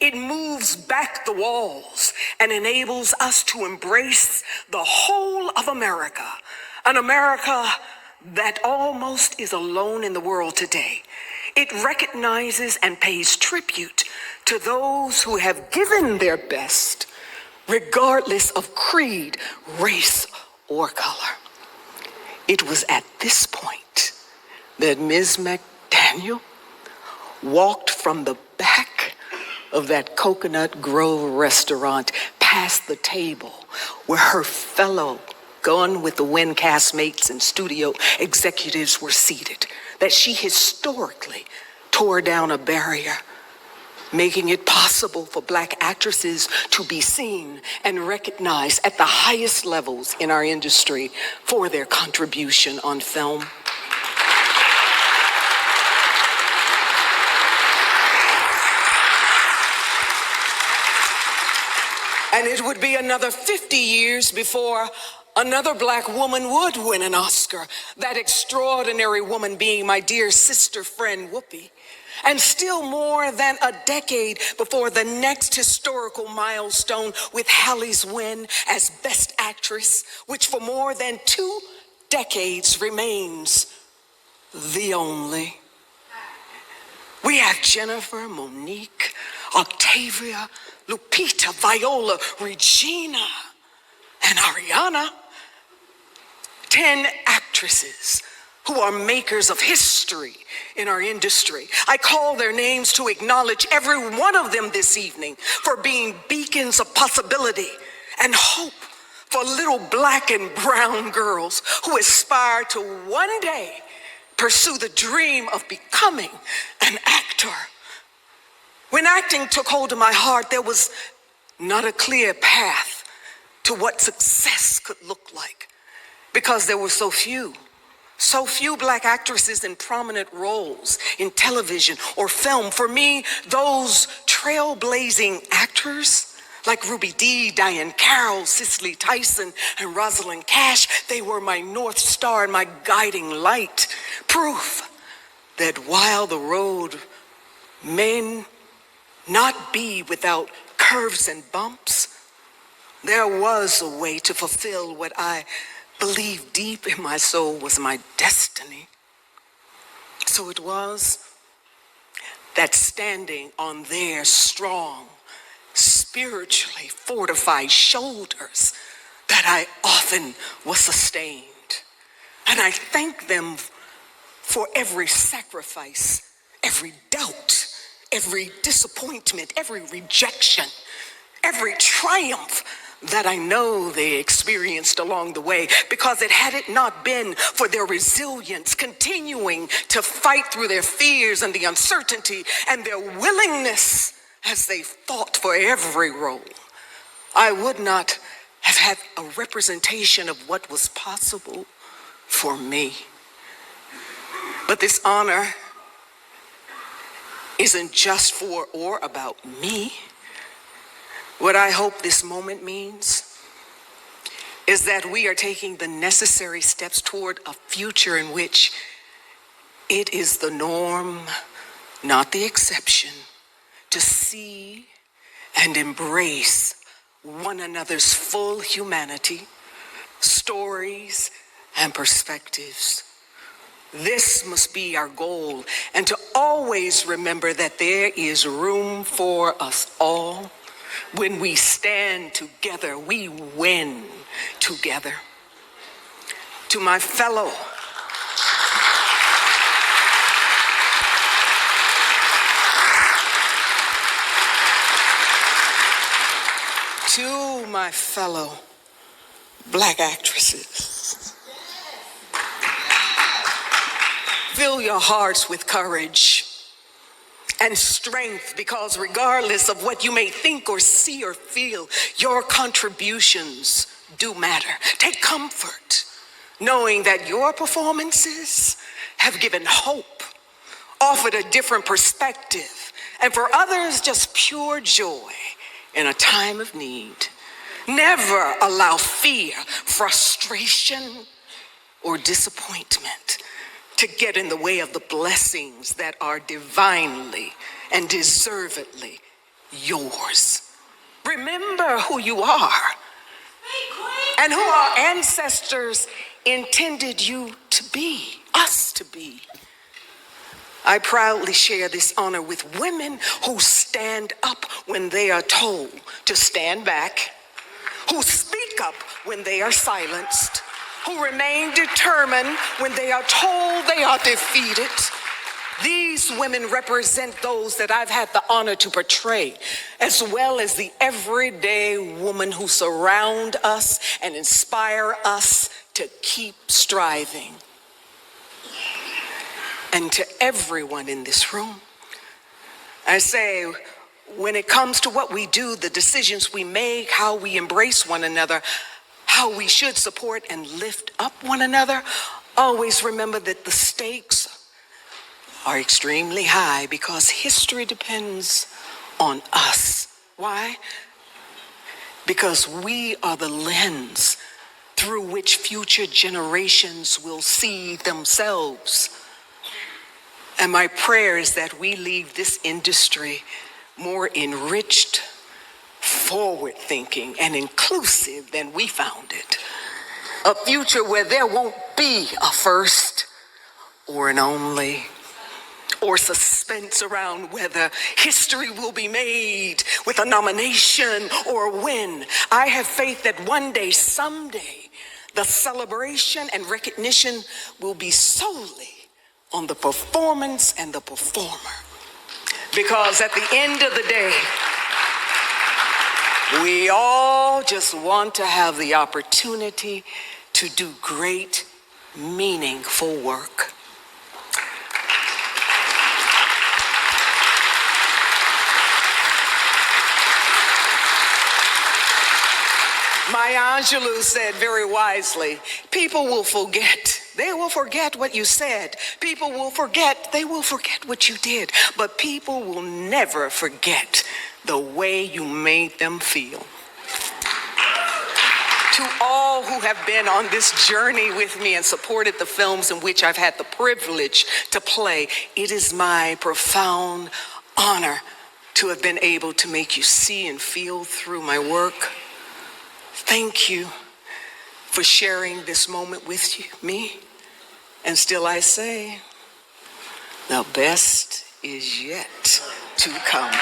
It moves back the walls and enables us to embrace the whole of America, an America that almost is alone in the world today. It recognizes and pays tribute to those who have given their best, regardless of creed, race, or color. It was at this point that Ms. McDaniel walked from the back of that Coconut Grove restaurant past the table where her fellow Gone with the Wind castmates and studio executives were seated, that she historically tore down a barrier, making it possible for Black actresses to be seen and recognized at the highest levels in our industry for their contribution on film. And it would be another 50 years before another Black woman would win an Oscar, that extraordinary woman being my dear sister friend Whoopi. And still more than a decade before the next historical milestone with Halle's win as Best Actress, which for more than 2 decades remains the only. We have Jennifer, Monique, Octavia, Lupita, Viola, Regina, and Ariana. 10 actresses who are makers of history in our industry. I call their names to acknowledge every one of them this evening for being beacons of possibility and hope for little Black and brown girls who aspire to one day pursue the dream of becoming an actor. When acting took hold of my heart, there was not a clear path to what success could look like, because there were so few Black actresses in prominent roles in television or film. For me, those trailblazing actors like Ruby Dee, Diane Carroll, Cicely Tyson, and Rosalind Cash, they were my North Star and my guiding light. Proof that while the road may not be without curves and bumps, there was a way to fulfill what I believed deep in my soul was my destiny. So it was that standing on their strong, spiritually fortified shoulders that I often was sustained. And I thank them for every sacrifice, every doubt, every disappointment, every rejection, every triumph that I know they experienced along the way, because had it not been for their resilience, continuing to fight through their fears and the uncertainty and their willingness as they fought for every role, I would not have had a representation of what was possible for me. But this honor isn't just for or about me. What I hope this moment means is that we are taking the necessary steps toward a future in which it is the norm, not the exception, to see and embrace one another's full humanity, stories, and perspectives. This must be our goal, and to always remember that there is room for us all. When we stand together, we win together. To my fellow Black actresses, fill your hearts with courage and strength, because regardless of what you may think or see or feel, your contributions do matter. Take comfort knowing that your performances have given hope, offered a different perspective, and for others, just pure joy in a time of need. Never allow fear, frustration, or disappointment to get in the way of the blessings that are divinely and deservedly yours. Remember who you are and who our ancestors intended you to be, us to be. I proudly share this honor with women who stand up when they are told to stand back, who speak up when they are silenced, who remain determined when they are told they are defeated. These women represent those that I've had the honor to portray, as well as the everyday woman who surround us and inspire us to keep striving. And to everyone in this room, I say, when it comes to what we do, the decisions we make, how we embrace one another, how we should support and lift up one another, always remember that the stakes are extremely high because history depends on us. Why? Because we are the lens through which future generations will see themselves. And my prayer is that we leave this industry more enriched, forward-thinking, and inclusive than we found it. A future where there won't be a first or an only, or suspense around whether history will be made with a nomination or a win. I have faith that one day, someday, the celebration and recognition will be solely on the performance and the performer. Because at the end of the day, we all just want to have the opportunity to do great, meaningful work. Maya Angelou said very wisely, people will forget. They will forget what you said. People will forget. They will forget what you did. But people will never forget the way you made them feel. To all who have been on this journey with me and supported the films in which I've had the privilege to play, it is my profound honor to have been able to make you see and feel through my work. Thank you for sharing this moment with me. And still I say, the best is yet to come.